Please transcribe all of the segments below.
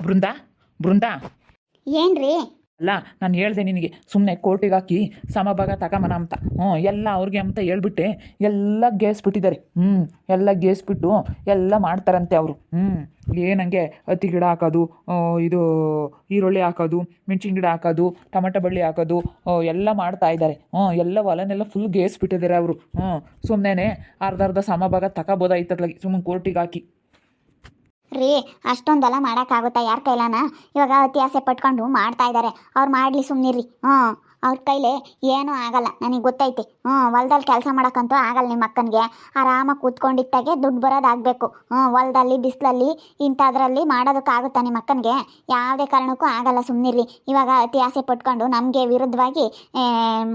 ಬೃಂದಾ ಬೃಂದಾ ಏನ್ರಿ? ಅಲ್ಲ, ನಾನು ಹೇಳ್ದೆ ನಿನಗೆ ಸುಮ್ಮನೆ ಕೋರ್ಟಿಗೆ ಹಾಕಿ ಸಮಭಾಗ ತಗೊಂಬನ ಅಂತ. ಎಲ್ಲ ಅವ್ರಿಗೆ ಅಂತ ಹೇಳ್ಬಿಟ್ಟೆ ಎಲ್ಲ ಗೇಸ್ಬಿಟ್ಟಿದ್ದಾರೆ. ಎಲ್ಲ ಗೇಸ್ಬಿಟ್ಟು ಎಲ್ಲ ಮಾಡ್ತಾರಂತೆ ಅವರು. ಏನಂಗೆ ಹತ್ತಿ ಗಿಡ ಹಾಕೋದು, ಇದು ಈರುಳ್ಳಿ ಹಾಕೋದು, ಮೆಣಸಿನ ಗಿಡ ಹಾಕೋದು, ಟೊಮೆಟೊ ಬಳ್ಳಿ ಹಾಕೋದು, ಎಲ್ಲ ಮಾಡ್ತಾ ಇದ್ದಾರೆ. ಎಲ್ಲ ಹೊಲನೆಲ್ಲ ಫುಲ್ ಗೇಸ್ಬಿಟ್ಟಿದ್ದಾರೆ ಅವರು. ಸುಮ್ಮನೆ ಅರ್ಧ ಸಮಭಾಗ ತಗೋಬೋದಾಯ್ತದ್ಲಾಗಿ ಸುಮ್ಮನೆ ಕೋರ್ಟಿಗೆ ಹಾಕಿ. ರೀ, ಅಷ್ಟೊಂದೆಲ್ಲ ಮಾಡೋಕ್ಕಾಗುತ್ತಾ ಯಾರ ಕೈಲಾನ? ಇವಾಗ ಅತಿ ಆಸೆ ಪಟ್ಕೊಂಡು ಮಾಡ್ತಾ ಇದ್ದಾರೆ. ಅವ್ರು ಮಾಡಲಿ, ಸುಮ್ಮನಿರ್ರಿ. ಅವ್ರ ಕೈಲೇ ಏನೂ ಆಗಲ್ಲ, ನನಗೆ ಗೊತ್ತೈತಿ. ಹೊಲ್ದಲ್ಲಿ ಕೆಲಸ ಮಾಡೋಕ್ಕಂತೂ ಆಗಲ್ಲ. ನಿಮ್ಮ ಅಕ್ಕನಿಗೆ ಆರಾಮಾಗಿ ಕೂತ್ಕೊಂಡಿತ್ತಾಗೆ ದುಡ್ಡು ಬರೋದಾಗಬೇಕು. ಹೊಲದಲ್ಲಿ ಬಿಸಿಲಲ್ಲಿ ಇಂಥದ್ರಲ್ಲಿ ಮಾಡೋದಕ್ಕಾಗುತ್ತಾ ನಿಮ್ಮ ಅಕ್ಕನಿಗೆ? ಯಾವುದೇ ಕಾರಣಕ್ಕೂ ಆಗಲ್ಲ, ಸುಮ್ಮನಿರ್ರಿ. ಇವಾಗ ಅತಿ ಆಸೆ ಪಟ್ಕೊಂಡು ನಮಗೆ ವಿರುದ್ಧವಾಗಿ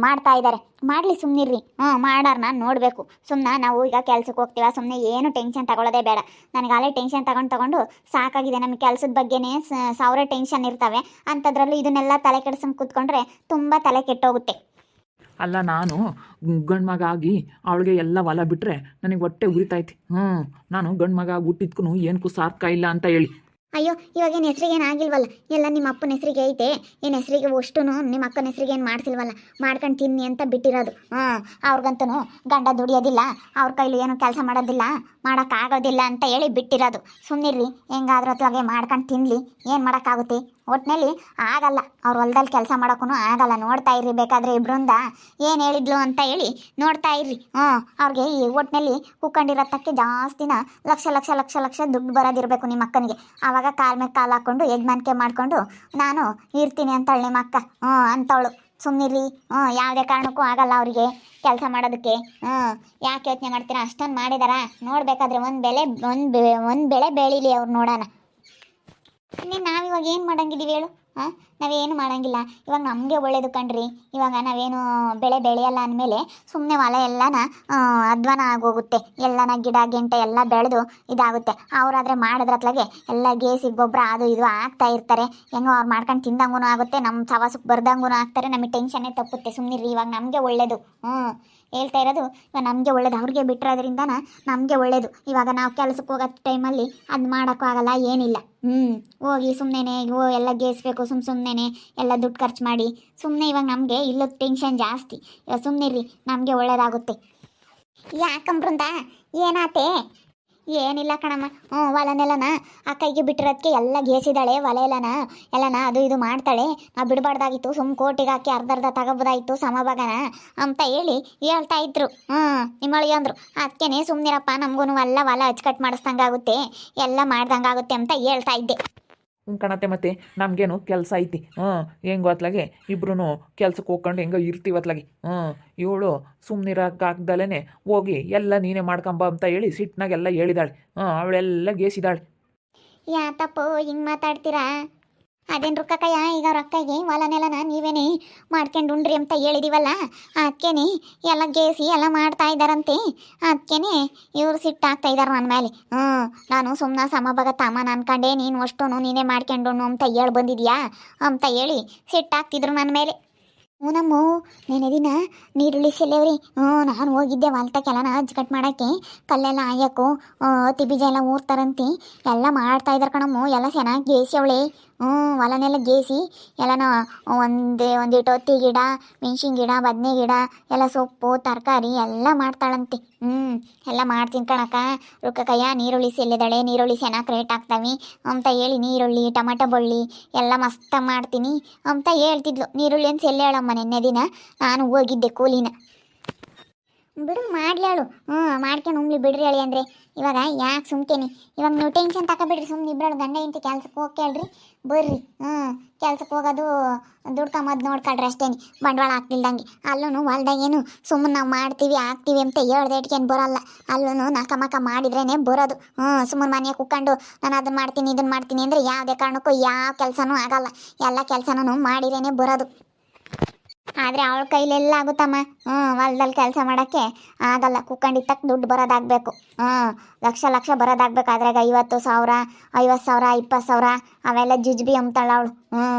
ಮಾಡ್ತಾ ಇದ್ದಾರೆ. ಮಾಡಲಿ, ಸುಮ್ಮನಿರ್ರಿ. ಮಾಡಾರ್ನ ನೋಡಬೇಕು. ಸುಮ್ಮನೆ ನಾವು ಈಗ ಕೆಲ್ಸಕ್ಕೆ ಹೋಗ್ತೀವ, ಸುಮ್ಮನೆ ಏನು ಟೆನ್ಷನ್ ತಗೊಳ್ಳೋದೇ ಬೇಡ. ನನಗಾಲೇ ಟೆನ್ಷನ್ ತಗೊಂಡು ಸಾಕಾಗಿದೆ. ನಮಗೆ ಕೆಲಸದ ಬಗ್ಗೆನೇ ಸಾವಿರ ಟೆನ್ಷನ್ ಇರ್ತವೆ. ಅಂಥದ್ರಲ್ಲೂ ಇದನ್ನೆಲ್ಲ ತಲೆ ಕೆಡಿಸ್ಕೊಂಡು ಕೂತ್ಕೊಂಡ್ರೆ ತುಂಬ ತಲೆ ಕೆಟ್ಟೋಗುತ್ತೆ. ಅಲ್ಲ, ನಾನು ಗಂಡು ಮಗ ಆಗಿ ಅವಳಿಗೆ ಎಲ್ಲ ಹೊಲ ಬಿಟ್ಟರೆ ನನಗೆ ಹೊಟ್ಟೆ ಉರಿತೈತಿ. ನಾನು ಗಂಡು ಮಗ ಆಗಿ ಹುಟ್ಟಿದ್ಕೂ ಏನಕ್ಕೂ ಸಾರ್ಕ ಇಲ್ಲ ಅಂತ ಹೇಳಿ. ಅಯ್ಯೋ, ಇವಾಗೇನು ಹೆಸ್ರಿಗೇನು ಆಗಿಲ್ವಲ್ಲ, ಎಲ್ಲ ನಿಮ್ಮ ಅಪ್ಪನ ಹೆಸ್ರಿಗೆ ಐತೆ. ಏನು ಹೆಸ್ರಿಗೆ ಅಷ್ಟು ನಿಮ್ಮ ಅಕ್ಕನ ಹೆಸ್ರಿಗೆ ಏನು ಮಾಡ್ಸಿಲ್ವಲ್ಲ, ಮಾಡ್ಕೊಂಡು ತಿನ್ನಿ ಅಂತ ಬಿಟ್ಟಿರೋದು. ಅವ್ರಿಗಂತೂ ಗಂಡ ದುಡಿಯೋದಿಲ್ಲ, ಅವ್ರ ಕೈಲಿ ಏನು ಕೆಲಸ ಮಾಡೋದಿಲ್ಲ, ಮಾಡೋಕ್ಕಾಗೋದಿಲ್ಲ ಅಂತ ಹೇಳಿ ಬಿಟ್ಟಿರೋದು. ಸುಮ್ಮನಿರ್ರಿ, ಹೆಂಗಾದ್ರೂ ಅತ್ಲಾಗೆ ಮಾಡ್ಕೊಂಡು ತಿನ್ನಲಿ, ಏನು ಮಾಡೋಕ್ಕಾಗುತ್ತೆ? ಒಟ್ಟಿನಲ್ಲಿ ಆಗಲ್ಲ, ಅವ್ರ ಹೊಲ್ದಲ್ಲಿ ಕೆಲಸ ಮಾಡೋಕ್ಕೂ ಆಗಲ್ಲ. ನೋಡ್ತಾ ಇರ್ರಿ, ಬೇಕಾದರೆ ಇಬ್ರಿಂದ ಏನು ಹೇಳಿದ್ಲು ಅಂತ ಹೇಳಿ ನೋಡ್ತಾ ಇರ್ರಿ. ಅವ್ರಿಗೆ ಈ ಒಟ್ಟಿನಲ್ಲಿ ಕುಕ್ಕಂಡಿರತ್ತಕ್ಕೆ ಜಾಸ್ತಿನ ಲಕ್ಷ ಲಕ್ಷ ಲಕ್ಷ ಲಕ್ಷ ದುಡ್ಡು ಬರೋದಿರಬೇಕು ನಿಮ್ಮ ಅಕ್ಕನಿಗೆ. ಆವಾಗ ಕಾಲ ಮೇಲೆ ಕಾಲು ಹಾಕ್ಕೊಂಡು ಯಜಮಾನಿಕೆ ಮಾಡಿಕೊಂಡು ನಾನು ಇರ್ತೀನಿ ಅಂತೇಳಿ ನಿಮ್ಮ ಅಕ್ಕ ಅಂತವಳು. ಸುಮ್ಮನಿರ್ರಿ. ಯಾವುದೇ ಕಾರಣಕ್ಕೂ ಆಗಲ್ಲ ಅವರಿಗೆ ಕೆಲಸ ಮಾಡೋದಕ್ಕೆ. ಯಾಕೆ ಯೋಚನೆ ಮಾಡ್ತೀರಾ? ಅಷ್ಟೊಂದು ಮಾಡಿದಾರ, ನೋಡಬೇಕಾದ್ರೆ ಒಂದು ಬೆಳೆ ಬೆಳೀಲಿ ಅವ್ರು, ನೋಡೋಣ. ಇನ್ನೇನು ನಾವಿವಾಗ ಏನು ಮಾಡಂಗಿದ್ದೀವಿ ಹೇಳು? ನಾವೇನು ಮಾಡೋಂಗಿಲ್ಲ. ಇವಾಗ ನಮಗೆ ಒಳ್ಳೇದು ಕಣ್ರಿ. ಇವಾಗ ನಾವೇನು ಬೆಳೆ ಬೆಳೆಯಲ್ಲ ಅಂದಮೇಲೆ ಸುಮ್ಮನೆ ಹೊಲ ಎಲ್ಲನ ಅಧ್ವಾನ ಆಗೋಗುತ್ತೆ. ಎಲ್ಲನ ಗಿಡ ಗೆಂಟೆ ಎಲ್ಲ ಬೆಳೆದು ಇದಾಗುತ್ತೆ. ಅವರಾದರೆ ಮಾಡಿದ್ರತ್ಲಾಗೆ ಎಲ್ಲ ಗೇಸಿ ಗೊಬ್ಬರ ಅದು ಇದು ಹಾಕ್ತಾ ಇರ್ತಾರೆ. ಹೆಂಗೋ ಅವ್ರು ಮಾಡ್ಕೊಂಡು ತಿಂದಂಗೂ ಆಗುತ್ತೆ, ನಮ್ಮ ಸವಾಸಕ್ಕೆ ಬರ್ದಂಗೂ ಆಗ್ತಾರೆ. ನಮಗೆ ಟೆನ್ಷನ್ನೇ ತಪ್ಪುತ್ತೆ. ಸುಮ್ಮನಿರ್ರಿ, ಇವಾಗ ನಮಗೆ ಒಳ್ಳೇದು. ಹೇಳ್ತಾ ಇರೋದು ಇವಾಗ ನಮಗೆ ಒಳ್ಳೇದು. ಅವ್ರಿಗೆ ಬಿಟ್ಟಿರೋದ್ರಿಂದ ನಮಗೆ ಒಳ್ಳೇದು. ಇವಾಗ ನಾವು ಕೆಲಸಕ್ಕೆ ಹೋಗೋ ಟೈಮಲ್ಲಿ ಅದು ಮಾಡೋಕ್ಕೂ ಆಗಲ್ಲ, ಏನಿಲ್ಲ. ಹೋಗಿ ಸುಮ್ಮನೆ ಎಲ್ಲ ಗೇಸ್ಬೇಕು, ಸುಮ್ಮನೆ ಎಲ್ಲ ದುಡ್ಡು ಖರ್ಚು ಮಾಡಿ ಸುಮ್ಮನೆ ಇವಾಗ ನಮಗೆ ಇಲ್ಲದ ಟೆನ್ಷನ್ ಜಾಸ್ತಿ. ಇವಾಗ ಸುಮ್ಮನಿರ್ರಿ, ನಮಗೆ ಒಳ್ಳೇದಾಗುತ್ತೆ. ಯಾಕಂಬ್ರಿಂದ ಏನಾತೆ? ಏನಿಲ್ಲ ಕಣಮ್ಮ. ಹೊಲನೆಲ್ಲನ ಆ ಕೈಗೆ ಬಿಟ್ಟಿರೋದಕ್ಕೆ ಎಲ್ಲ ಗೇಸಿದಾಳೆ. ಹೊಲ ಎಲ್ಲನ ಅದು ಇದು ಮಾಡ್ತಾಳೆ. ನಾವು ಬಿಡಬಾರ್ದಾಗಿತ್ತು, ಕೋಟಿಗೆ ಹಾಕಿ ಅರ್ಧ ತಗೋಬೋದಾಯಿತು ಸಮಭಾಗನ ಅಂತ ಹೇಳಿ ಹೇಳ್ತಾ ಇದ್ರು. ನಿಮ್ಮಳಿಗೆ ಅಂದರು, ಅದಕ್ಕೇನೆ ಸುಮ್ಮನಿರಪ್ಪ, ನಮಗೂ ಹೊಲ ಅಚ್ಚುಕಟ್ಟು ಮಾಡಿಸ್ದಂಗಾಗುತ್ತೆ, ಎಲ್ಲ ಮಾಡ್ದಂಗಾಗುತ್ತೆ ಅಂತ ಹೇಳ್ತಾ ಇದ್ದೆ. ಕಣತೆ, ಮತ್ತೆ ನಮಗೇನು ಕೆಲಸ ಐತಿ. ಹೆಂಗೋ ಅತ್ಲಾಗೆ ಇಬ್ರು ಕೆಲ್ಸಕ್ಕೆ ಹೋಗ್ಕೊಂಡು ಹೆಂಗೋ ಇರ್ತೀವತ್ಲಾಗಿ. ಇವಳು ಸುಮ್ಮನಿರೋಕ್ಕಾಗ್ದಲೇ ಹೋಗಿ ಎಲ್ಲ ನೀನೇ ಮಾಡ್ಕೊಂಬ ಅಂತ ಹೇಳಿ ಸಿಟ್ನಾಗೆಲ್ಲ ಹೇಳಿದಾಳೆ. ಅವಳೆಲ್ಲ ಗೇಸಿದಾಳೆ. ಯಾತಪ್ಪೋ ಹಿಂಗೆ ಮಾತಾಡ್ತೀರಾ? ಅದೇನು ರುಕ್ಕಕ್ಕಯ್ಯ, ಈಗ ಅವ್ರ ಅಕ್ಕಗೆ ಹೊಲನೆಲ್ಲನ ನೀವೇನೇ ಮಾಡ್ಕೊಂಡು ಉಂಡ್ರಿ ಅಂತ ಹೇಳಿದೀವಲ್ಲ, ಅದಕ್ಕೇನೆ ಎಲ್ಲ ಗೇಸಿ ಎಲ್ಲ ಮಾಡ್ತಾ ಇದ್ದಾರಂತೆ. ಅದಕ್ಕೇನೆ ಇವ್ರು ಸಿಟ್ಟಾಗ್ತಾ ಇದ್ದಾರೆ ನನ್ನ ಮೇಲೆ. ನಾನು ಸುಮ್ಮನೆ ಸಮಭಾಗ ತಾಮನ ಅನ್ಕೊಂಡೆ, ನೀನು ಅಷ್ಟು ನೀನೇ ಮಾಡ್ಕೊಂಡು ಅಂತ ಹೇಳಿ ಬಂದಿದ್ಯಾ ಅಂತ ಹೇಳಿ ಸಿಟ್ಟಾಗ್ತಿದ್ರು ನನ್ನ ಮೇಲೆ. ನಮ್ಮ ನೆನೆ ದಿನ ನೀರುಳ್ಳಿ ಸೆಲ್ಲೇವ್ರಿ. ನಾನು ಹೋಗಿದ್ದೆ ಹೊಲ್ತಕ್ಕೆಲ್ಲನ ಅಜ್ಜು ಮಾಡೋಕ್ಕೆ, ಕಲ್ಲೆಲ್ಲ ಆಯಕ್ಕೂ ಹತ್ತಿ ಬೀಜ ಎಲ್ಲ ಊರ್ತಾರಂತೆ. ಎಲ್ಲ ಮಾಡ್ತಾ ಇದ್ದಾರೆ ಕಣಮ್ಮ. ಎಲ್ಲ ಚೆನ್ನಾಗಿ ಗೇಸಿ ಅವಳೆ. ಹೊಲನೆಲ್ಲ ಗೇಸಿ ಎಲ್ಲನ ಒಂದಿಟ್ಟು ಹತ್ತಿ ಗಿಡ, ಮೆಣಸಿನ ಗಿಡ, ಬದನೆ ಗಿಡ, ಎಲ್ಲ ಸೊಪ್ಪು ತರಕಾರಿ ಎಲ್ಲ ಮಾಡ್ತಾಳಂತೆ. ಎಲ್ಲ ಮಾಡ್ತೀನಿ ಕಣಕ್ಕ. ರುಕ್ಕಕ್ಕಯ್ಯ ನೀರುಳ್ಳಿ ಸೆಲ್ಲಿದ್ದಾಳೆ, ನೀರುಳ್ಳಿ ಚೆನ್ನಾಗಿ ರೇಟ್ ಆಗ್ತಾವೆ ಅಂತ ಹೇಳಿ ನೀರುಳ್ಳಿ ಟೊಮೆಟೊ ಬಳ್ಳಿ ಎಲ್ಲ ಮಸ್ತ ಮಾಡ್ತೀನಿ ಅಂತ ಹೇಳ್ತಿದ್ಲು. ನೀರುಳ್ಳಿ ಅಂತ ಸೆಲ್ಲೆ ಹೇಳಮ್ಮ. ನೆನ್ನೆ ದಿನ ನಾನು ಹೋಗಿದ್ದೆ ಕೂಲಿನ. ಬಿಡು ಮಾಡ್ಲೇಳು. ಮಾಡ್ಕೊಂಡು ಉಂಗ್ಲಿ ಬಿಡ್ರಿ ಹೇಳಿ ಅಂದರೆ ಇವಾಗ ಯಾಕೆ ಸುಮ್ತೇನೆ. ಇವಾಗ ನೀವು ಟೆನ್ಷನ್ ತಗೊಬಿಡ್ರಿ. ಸುಮ್ಮನೆ ಇಬ್ಬರು ಗಂಡ ಇಂತ ಕೆಲ್ಸಕ್ಕೆ ಹೋಗ್ಕೇಳ್ರಿ, ಬರ್ರಿ. ಕೆಲ್ಸಕ್ಕೆ ಹೋಗೋದು ದುಡ್ಕೊಂಬದು ನೋಡ್ಕೊಳ್ರಿ ಅಷ್ಟೇನೆ, ಬಂಡವಾಳ ಹಾಕ್ತಿಲ್ದಂಗೆ. ಅಲ್ಲೂ ಹೊಲ್ದಾಗೇನು ಸುಮ್ಮನೆ ನಾವು ಮಾಡ್ತೀವಿ ಹಾಕ್ತೀವಿ ಅಂತ ಹೇಳ್ದೇಟ್ಗೇನು ಬರೋಲ್ಲ. ಅಲ್ಲೂ ನಕಮಕ ಮಾಡಿದ್ರೇ ಬರೋದು. ಸುಮ್ಮನೆ ಮನೆಗೆ ಕುತ್ಕೊಂಡು ನಾನು ಅದನ್ನು ಮಾಡ್ತೀನಿ ಇದನ್ನು ಮಾಡ್ತೀನಿ ಅಂದರೆ ಯಾವುದೇ ಕಾರಣಕ್ಕೂ ಯಾವ ಕೆಲಸನೂ ಆಗಲ್ಲ. ಎಲ್ಲ ಕೆಲಸನೂ ಮಾಡಿದ್ರೇ ಬರೋದು. ಆದರೆ ಅವಳ ಕೈಲೆಲ್ಲ ಆಗುತ್ತಮ್ಮ. ಹೊಲ್ದಲ್ಲಿ ಕೆಲಸ ಮಾಡೋಕ್ಕೆ ಆಗಲ್ಲ. ಕುಕ್ಕಂಡಿತ್ತಕ್ಕೆ ದುಡ್ಡು ಬರೋದಾಗಬೇಕು. ಲಕ್ಷ ಲಕ್ಷ ಬರೋದಾಗಬೇಕು. ಅದ್ರಾಗ 50,000 50,000 20,000 ಅವೆಲ್ಲ ಜುಜ್ಬಿ ಅಂತಾಳ ಅವಳು.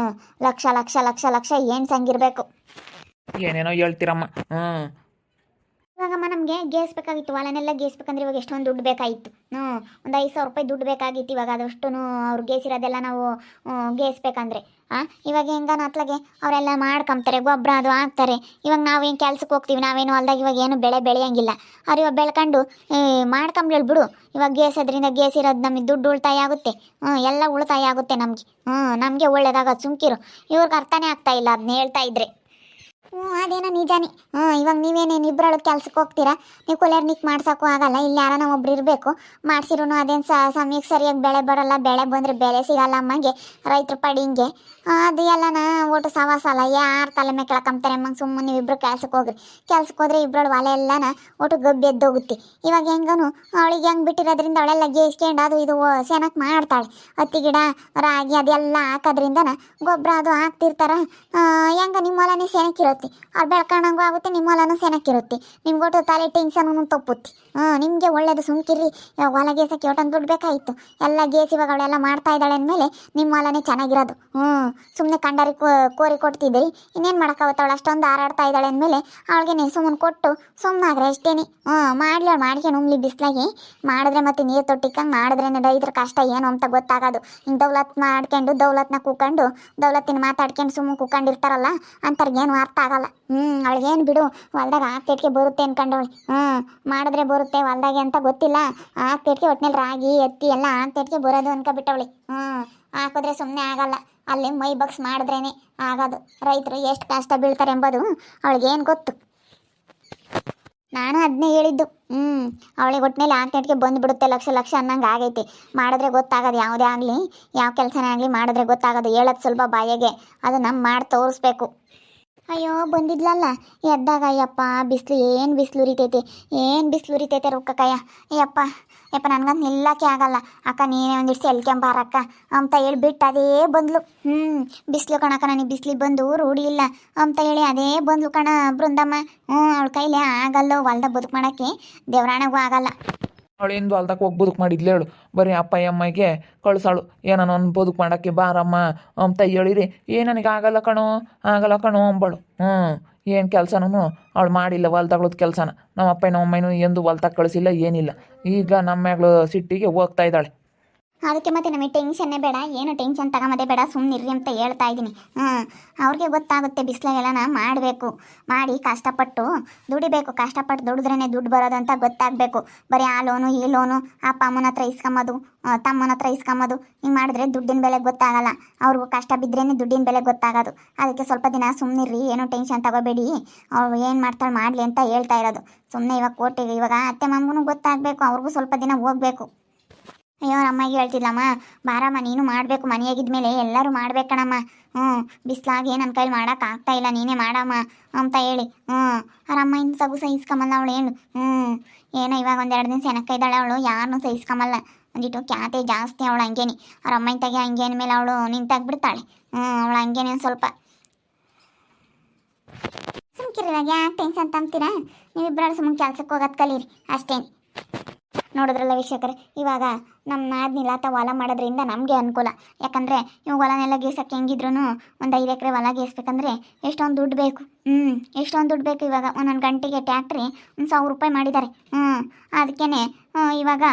ಲಕ್ಷ ಲಕ್ಷ ಲಕ್ಷ ಲಕ್ಷ ಏನು ಸಂಗಿರಬೇಕು. ಏನೇನೋ ಹೇಳ್ತೀರಮ್ಮ. ಇವಾಗಮ್ಮ ನಮಗೆ ಗೇಸ್ ಬೇಕಾಗಿತ್ತು, ಹೊಲನೆಲ್ಲ ಗೇಸ್ ಬೇಕಂದ್ರೆ ಇವಾಗ ಎಷ್ಟೊಂದು ದುಡ್ಡು ಬೇಕಾಗಿತ್ತು. ಒಂದು 5,000 ರೂಪಾಯಿ ದುಡ್ಡು ಬೇಕಾಗಿತ್ತು. ಇವಾಗ ಅದಷ್ಟು ಅವ್ರು ಗೇಸಿರೋದೆಲ್ಲ ನಾವು ಗೇಸ್ಬೇಕಂದ್ರೆ ಇವಾಗ ಹೆಂಗನ ಅತ್ಲಾಗೆ ಅವರೆಲ್ಲ ಮಾಡ್ಕೊಂತಾರೆ, ಗೊಬ್ಬರ ಅದು ಹಾಕ್ತಾರೆ. ಇವಾಗ ನಾವೇನು ಕೆಲ್ಸಕ್ಕೆ ಹೋಗ್ತೀವಿ, ನಾವೇನು ಹೊಲ್ದಾಗ ಇವಾಗ ಏನು ಬೆಳೆ ಬೆಳೆಯಂಗಿಲ್ಲ. ಅವ್ರು ಇವಾಗ ಬೆಳ್ಕೊಂಡು ಮಾಡ್ಕೊಂಬಿಡು. ಇವಾಗ ಗೇಸೋದ್ರಿಂದ ಗೇಸಿರೋದು ನಮಗೆ ದುಡ್ಡು ಉಳಿತಾಯ ಆಗುತ್ತೆ. ಎಲ್ಲ ಉಳಿತಾಯ ಆಗುತ್ತೆ ನಮಗೆ ಒಳ್ಳೇದಾಗೋದು. ಸುಮ್ಕಿರು, ಇವ್ರಿಗೆ ಅರ್ಥನೇ ಆಗ್ತಾ ಇಲ್ಲ ಅದನ್ನ ಹೇಳ್ತಾ ಇದ್ರೆ. ಅದೇನೋ ನಿಜಾನೇ. ಇವಾಗ ನೀವೇನೇನು ಇಬ್ಬರಳು ಕೆಲ್ಸಕ್ಕೆ ಹೋಗ್ತೀರಾ, ನೀವು ಕೊಲೆರ್ನಿಕ್ ಮಾಡ್ಸೋಕ್ಕೂ ಆಗಲ್ಲ. ಇಲ್ಲಿ ಯಾರನ್ನ ಒಬ್ರು ಇರಬೇಕು, ಮಾಡ್ಸಿರೂ ಅದೇನು ಸಮಯಕ್ಕೆ ಸರಿಯಾಗಿ ಬೆಳೆ ಬರೋಲ್ಲ. ಬೆಳೆ ಬಂದರೆ ಬೆಲೆ ಸಿಗಲ್ಲ ಅಮ್ಮಂಗೆ, ರೈತರ ಪಡಿಂಗೆ ಅದು ಎಲ್ಲನ ಒಟ್ಟು ಸವಾಸ ಅಲ್ಲ. ಯಾರು ತಲೆ ಮೇಲೆ ಕೆಳಕಂತಾರೆ ಅಮ್ಮಂಗೆ. ಸುಮ್ಮನೆ ನೀವು ಇಬ್ಬರು ಕೆಲ್ಸಕ್ಕೆ ಹೋಗ್ರಿ. ಕೆಲ್ಸಕ್ಕೆ ಹೋದ್ರೆ ಇಬ್ಬರಳು ಹೊಲ ಎಲ್ಲನ ಒಟ್ಟು ಗಬ್ಬಿ ಎದ್ದೋಗುತ್ತೆ. ಇವಾಗ ಹೆಂಗನು ಅವಳಿಗೆ ಹೆಂಗೆ ಬಿಟ್ಟಿರೋದ್ರಿಂದ ಅವಳೆಲ್ಲ ಗೇಸ್ಕೊಂಡು ಅದು ಇದು ಸೆನಕ್ಕೆ ಮಾಡ್ತಾಳೆ. ಹತ್ತಿ ಗಿಡ ರಾಗಿ ಅದೆಲ್ಲ ಹಾಕೋದ್ರಿಂದನ ಗೊಬ್ಬರ ಅದು ಹಾಕ್ತಿರ್ತಾರೆ. ಹೆಂಗೆ ನಿಮ್ಮ ಹೊಲನೇ ಸೆನಕ್ಕಿರುತ್ತೆ, ಅವ್ರು ಬೆಳ್ಕೊಂಡಂಗೂ ಆಗುತ್ತೆ, ನಿಮ್ಮ ಹೊಲನೂ ಸೆನಕ್ಕಿರುತ್ತೆ. ನಿಮ್ಗೊಟ್ಟು ತಲೆ ಟೆನ್ಷನ್ ತಪ್ಪುತ್ತೆ. ನಿಮಗೆ ಒಳ್ಳೇದು. ಸುಮ್ಕಿರ್ರಿ. ಇವಾಗ ಹೊಲ ಗೇಸಕ್ಕೆ ಒಟ್ಟೊಂದು ದುಡ್ಡು ಬೇಕಾಗಿತ್ತು. ಎಲ್ಲ ಗೇಸ್ ಇವಾಗ ಅವಳೆಲ್ಲ ಮಾಡ್ತಾ ಇದ್ದಾಳೆ ಅಂದಮೇಲೆ ನಿಮ್ಮ ಹೊಲನೇ ಚೆನ್ನಾಗಿರೋದು. ಸುಮ್ಮನೆ ಕಂಡರಿ ಕೋರಿ ಕೊಡ್ತಿದ್ದೀರಿ, ಇನ್ನೇನು ಮಾಡೋಕ್ಕಾಗುತ್ತೆ. ಅವಳು ಅಷ್ಟೊಂದು ಹಾರಾಡ್ತಾ ಇದ್ದಾಳೆ ಅಂದಮೇಲೆ ಅವಳಿಗೆ ನೀವು ಸುಮ್ಮನೆ ಕೊಟ್ಟು ಸುಮ್ಮನಾಗ್ರೆ ಅಷ್ಟೇನೆ. ಮಾಡ್ಲಿ ಮಾಡ್ಕೊಂಡು ಉಮ್ಲಿ ಬಿಸ್ಲಾಗಿ ಮಾಡಿದ್ರೆ ಮತ್ತೆ ನೀರು ತೊಟ್ಟಿಕ್ಕಂಗೆ ಮಾಡಿದ್ರೇ ರೈತರ ಕಷ್ಟ ಏನು ಅಂತ ಗೊತ್ತಾಗೋದು. ಹಿಂಗೆ ದೌಲತ್ ಮಾಡ್ಕೊಂಡು ದೌಲತ್ನ ಕೂಕೊಂಡು ದೌಲತ್ತಿನ ಮಾತಾಡ್ಕೊಂಡು ಸುಮ್ಮನೆ ಕೂಕೊಂಡಿರ್ತಾರಲ್ಲ ಅಂಥವ್ರಿಗೇನು ಅರ್ಥ ಆಗಲ್ಲ. ಅವಳಿಗೇನು ಬಿಡು, ಹೊಲ್ದಾಗ ಹಾಕ್ತೇಟ್ಗೆ ಬರುತ್ತೆ ಅನ್ಕೊಂಡವಳು. ಮಾಡಿದ್ರೆ ಬರುತ್ತೆ ಹೊಲ್ದಾಗೆ ಅಂತ ಗೊತ್ತಿಲ್ಲ. ಹಾಕ್ತೇಟ್ಗೆ ಒಟ್ಟಿನಲ್ಲಿ ರಾಗಿ ಎತ್ತಿ ಎಲ್ಲ ಹಾಕ್ತೇಟ್ಗೆ ಬರೋದು ಅನ್ಕೊಬಿಟ್ಟವಳಿ. ಹಾಕಿದ್ರೆ ಸುಮ್ಮನೆ ಆಗಲ್ಲ. ಅಲ್ಲಿ ಮೈ ಬಗ್ಸ್ ಮಾಡಿದ್ರೇ ಆಗೋದು. ರೈತರು ಎಷ್ಟು ಕಷ್ಟ ಬೀಳ್ತಾರೆ ಎಂಬುದು ಅವಳಿಗೇನು ಗೊತ್ತು. ನಾನು ಅದನ್ನೇ ಹೇಳಿದ್ದು. ಅವಳಿಗೆ ಒಟ್ಟಿನಲ್ಲಿ ಹಾಕ್ತೇಟ್ಗೆ ಬಂದುಬಿಡುತ್ತೆ ಲಕ್ಷ ಲಕ್ಷ ಅನ್ನಂಗೆ ಆಗೈತಿ. ಮಾಡಿದ್ರೆ ಗೊತ್ತಾಗೋದು. ಯಾವುದೇ ಆಗಲಿ, ಯಾವ ಕೆಲಸನೇ ಆಗಲಿ ಮಾಡಿದ್ರೆ ಗೊತ್ತಾಗೋದು. ಹೇಳೋದು ಸುಲಭ ಬಾಯಿಗೆ, ಅದು ನಮ್ಮ ಮಾಡಿ ತೋರಿಸ್ಬೇಕು. ಅಯ್ಯೋ ಬಂದಿದ್ಲಲ್ಲ ಎದ್ದಾಗ, ಅಯ್ಯಪ್ಪ ಬಿಸಿಲು ಏನು ಬಿಸಿಲು ಉರಿತೈತೆ ರೊಕ್ಕಕ್ಕಯ್ಯ. ಯಪ್ಪ ನನಗಂತ ನಿಲ್ಲಕ್ಕೆ ಆಗಲ್ಲ. ಅಕ್ಕ ನೀನೇ ಒಂದಿಷ್ಟು ಎಲ್ಕೆಂಬಾರಕ್ಕ ಅಂತ ಹೇಳಿಬಿಟ್ಟು ಅದೇ ಬಂದ್ಲು. ಬಿಸಿಲು ಕಣಕ್ಕ, ನನಗೆ ಬಿಸಿಲಿಗೆ ಬಂದು ರೂಢಿ ಇಲ್ಲ ಅಂತ ಹೇಳಿ ಅದೇ ಬಂದ್ಲು ಕಣ ಬೃಂದಮ್ಮ. ಅವಳ ಕೈಲೇ ಆಗಲ್ಲ ಹೊಲ್ದ ಬದುಕು ಮಾಡೋಕ್ಕೆ, ದೇವ್ರಾಣಗೂ ಆಗಲ್ಲ. ಅವಳೇನು ಹೊಲ್ದಕ್ಕೆ ಹೋಗಿ ಬದುಕು ಮಾಡಿದ್ಲು ಹೇಳು. ಬರೀ ಅಪ್ಪ ಅಮ್ಮಗೆ ಕಳ್ಸಾಳು ಏನೋ ಒಂದು ಬದುಕು ಮಾಡೋಕ್ಕೆ ಬಾರಮ್ಮ ಅಂತ ಹೇಳಿರಿ. ನನಗೆ ಆಗಲ್ಲ ಕಣೋ ಅಂಬಳು. ಏನು ಕೆಲಸನೂ ಅವಳು ಮಾಡಿಲ್ಲ, ಹೊಲ್ದಾಗಳದ ಕೆಲಸನ. ನಮ್ಮ ಅಪ್ಪ ನಮ್ಮಮ್ಮನೂ ಎಂದು ಹೊಲ್ದಾಗ ಕಳಿಸಿಲ್ಲ, ಏನಿಲ್ಲ. ಈಗ ನಮ್ಮ ಮಗಳು ಸಿಟ್ಟಿಗೆ ಹೋಗ್ತಾ ಇದ್ದಾಳೆ. ಅದಕ್ಕೆ ಮತ್ತೆ ನಮಗೆ ಟೆನ್ಷನ್ನೇ ಬೇಡ, ಏನು ಟೆನ್ಷನ್ ತಗೊಂಬದೇ ಬೇಡ, ಸುಮ್ಮನಿರ್ರಿ ಅಂತ ಹೇಳ್ತಾ ಇದ್ದೀನಿ. ಅವ್ರಿಗೆ ಗೊತ್ತಾಗುತ್ತೆ ಬಿಸಿಲಾಗೆಲ್ಲ ಮಾಡಬೇಕು, ಮಾಡಿ ಕಷ್ಟಪಟ್ಟು ದುಡಿಬೇಕು. ಕಷ್ಟಪಟ್ಟು ದುಡಿದ್ರೇ ದುಡ್ಡು ಬರೋದು ಅಂತ ಗೊತ್ತಾಗಬೇಕು. ಬರೀ ಆ ಲೋನು ಈ ಲೋನು ಅಪ್ಪ ಅಮ್ಮನ ಹತ್ರ ಇಸ್ಕೊಂಬೋದು, ತಮ್ಮನ ಹತ್ರ ಇಸ್ಕೊಂಬೋದು, ಹಿಂಗೆ ಮಾಡಿದ್ರೆ ದುಡ್ಡಿನ ಬೆಲೆ ಗೊತ್ತಾಗಲ್ಲ. ಅವ್ರಿಗೂ ಕಷ್ಟ ಬಿದ್ರೇ ದುಡ್ಡಿನ ಬೆಲೆ ಗೊತ್ತಾಗೋದು. ಅದಕ್ಕೆ ಸ್ವಲ್ಪ ದಿನ ಸುಮ್ಮನಿರ್ರಿ, ಏನೋ ಟೆನ್ಷನ್ ತಗೋಬೇಡಿ. ಅವ್ರು ಏನು ಮಾಡ್ತಾಳೆ ಮಾಡಲಿ ಅಂತ ಹೇಳ್ತಾ ಇರೋದು. ಸುಮ್ಮನೆ ಇವಾಗ ಕೋರ್ಟಿಗೆ ಇವಾಗ ಅತ್ತೆ ಮಾಮಗೂ ಗೊತ್ತಾಗಬೇಕು, ಅವ್ರಿಗೂ ಸ್ವಲ್ಪ ದಿನ ಹೋಗಬೇಕು. ಅಯ್ಯೋ ಅಮ್ಮಗೆ ಹೇಳ್ತಿಲ್ಲಮ್ಮ, ಬಾರಮ್ಮ ನೀನು ಮಾಡಬೇಕು, ಮನೆಯಾಗಿದ್ಮೇಲೆ ಎಲ್ಲರೂ ಮಾಡ್ಬೇಕಣಮ್ಮ. ಬಿಸ್ಲಾಗಿ ನನ್ನ ಕೈಲಿ ಮಾಡೋಕ್ಕಾಗ್ತಾ ಇಲ್ಲ, ನೀನೇ ಮಾಡಮ್ಮ ಅಂತ ಹೇಳಿ. ಅವ್ರ ಅಮ್ಮ ಇನ್ನು ಸಗು ಸಹಿಸ್ಕೊಂಬಲ್ಲ ಅವಳು. ಏನೋ ಇವಾಗ 1-2 ದಿನ ಸೆನಕ್ಕ ಇದ್ದಾಳೆ ಅವಳು, ಯಾರನ್ನೂ ಸಹಿಸ್ಕೊಂಬಲ್ಲ. ಒಂದಿಟ್ಟು ಕ್ಯಾತೆ ಜಾಸ್ತಿ ಅವಳು. ಹಂಗೇನಿ ಅವ್ರ ಅಮ್ಮನ ತೆಗೆ ಹಂಗೆ ಅಂದಮೇಲೆ ಅವಳು ನಿಂತಾಗ್ಬಿಡ್ತಾಳೆ. ಅವಳು ಹಂಗೇನೆ ಒಂದು ಸ್ವಲ್ಪ ಸುಮ್ಕಿರಿವಾಗ ಯಾಕೆ ಟೆನ್ಷನ್ ತಂತೀರಾ? ನೀವಿಬ್ಬರು ಸುಮ್ಮನೆ ಕೆಲ್ಸಕ್ಕೆ ಹೋಗೋದು ಕಲೀರಿ ಅಷ್ಟೇನು. ನೋಡಿದ್ರಲ್ಲ ವೀಕ್ಷಕರೇ, ಇವಾಗ ನಮ್ಮ ನಾದ್ನಿಲ್ಲ ಆತ ಹೊಲ ಮಾಡೋದ್ರಿಂದ ನಮಗೆ ಅನುಕೂಲ. ಯಾಕಂದರೆ ಇವಾಗ ಹೊಲನೆಲ್ಲ ಗೇಸಕ್ಕೆ ಹೆಂಗಿದ್ರು ಒಂದು 5 ಎಕರೆ ಹೊಲ ಗೇಸ್ಬೇಕಂದ್ರೆ ಎಷ್ಟೊಂದು ದುಡ್ಡು ಬೇಕು. ಎಷ್ಟೊಂದು ದುಡ್ಡು ಬೇಕು. ಇವಾಗ ಒಂದೊಂದು ಗಂಟೆಗೆ ಟ್ಯಾಕ್ಟ್ರಿ 1,000 ರೂಪಾಯಿ ಮಾಡಿದ್ದಾರೆ. ಅದಕ್ಕೇ ಇವಾಗ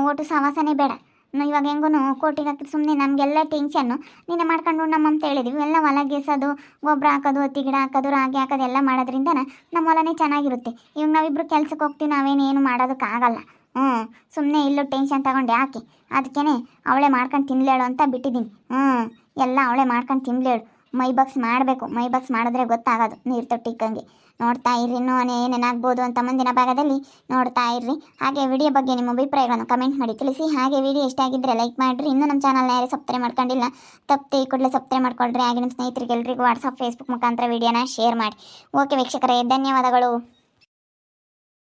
ಒಟ್ಟು ಸವಾಸನೇ ಬೇಡ. ಇವಾಗ ಹೆಂಗೂ ಕೋಟಿಗೆ ಹಾಕಿದ್ರೆ ಸುಮ್ಮನೆ ನಮಗೆಲ್ಲ ಟೆನ್ಷನ್ನು. ನೀನೇ ಮಾಡ್ಕೊಂಡು ಅಂತ ಹೇಳಿದ್ವಿ. ಎಲ್ಲ ಹೊಲ ಗೇಸೋದು, ಗೊಬ್ಬರ ಹಾಕೋದು, ಹತ್ತಿ ಗಿಡ ಹಾಕೋದು, ರಾಗಿ ಹಾಕೋದು ಎಲ್ಲ ಮಾಡೋದ್ರಿಂದ ನಮ್ಮ ಹೊಲನೇ ಚೆನ್ನಾಗಿರುತ್ತೆ. ಇವಾಗ ನಾವಿಬ್ಬರು ಕೆಲ್ಸಕ್ಕೆ ಹೋಗ್ತೀವಿ, ನಾವೇನೇನು ಮಾಡೋದಕ್ಕಾಗಲ್ಲ. ಸುಮ್ಮನೆ ಇಲ್ಲೂ ಟೆನ್ಷನ್ ತಗೊಂಡು ಯಾಕೆ, ಅದಕ್ಕೇ ಅವಳೇ ಮಾಡ್ಕೊಂಡು ತಿನ್ಲೇಳು ಅಂತ ಬಿಟ್ಟಿದ್ದೀನಿ. ಎಲ್ಲ ಅವಳೇ ಮಾಡ್ಕೊಂಡು ತಿನ್ಲೇಳು. ಮೈ ಬಾಕ್ಸ್ ಮಾಡಬೇಕು. ಮೈ ಬಾಕ್ಸ್ ಮಾಡಿದ್ರೆ ಗೊತ್ತಾಗೋದು ನೀರು ತೊಟ್ಟಿಕ್ಕಂಗೆ. ನೋಡ್ತಾ ಇರ್ರಿ, ಇನ್ನೂ ಏನೇನಾಗ್ಬೋದು ಅಂತ ಮುಂದಿನ ಭಾಗದಲ್ಲಿ ನೋಡ್ತಾ ಇರ್ರಿ. ಹಾಗೆ ವಿಡಿಯೋ ಬಗ್ಗೆ ನಿಮ್ಮ ಅಭಿಪ್ರಾಯಗಳನ್ನು ಕಮೆಂಟ್ ಮಾಡಿ ತಿಳಿಸಿ. ಹಾಗೆ ವಿಡಿಯೋ ಇಷ್ಟ ಆಗಿದ್ದರೆ ಲೈಕ್ ಮಾಡಿರಿ. ಇನ್ನೂ ನಮ್ಮ ಚಾನಲ್ನ ಯಾರೇ ಸಬ್ಸ್ಕ್ರೈಬ್ ಮಾಡ್ಕೊಂಡಿಲ್ಲ, ತಪ್ಪದೆ ಈ ಕೂಡಲೇ ಸಬ್ಸ್ಕ್ರೈಬ್ ಮಾಡ್ಕೊಳ್ರಿ. ಹಾಗೆ ನಿಮ್ಮ ಸ್ನೇಹಿತರಿಗೆ ಎಲ್ರಿಗೂ ವಾಟ್ಸಪ್ ಫೇಸ್ಬುಕ್ ಮುಖಾಂತರ ವಿಡಿಯೋನ ಶೇರ್ ಮಾಡಿ. ಓಕೆ ವೀಕ್ಷಕರೇ, ಧನ್ಯವಾದಗಳು.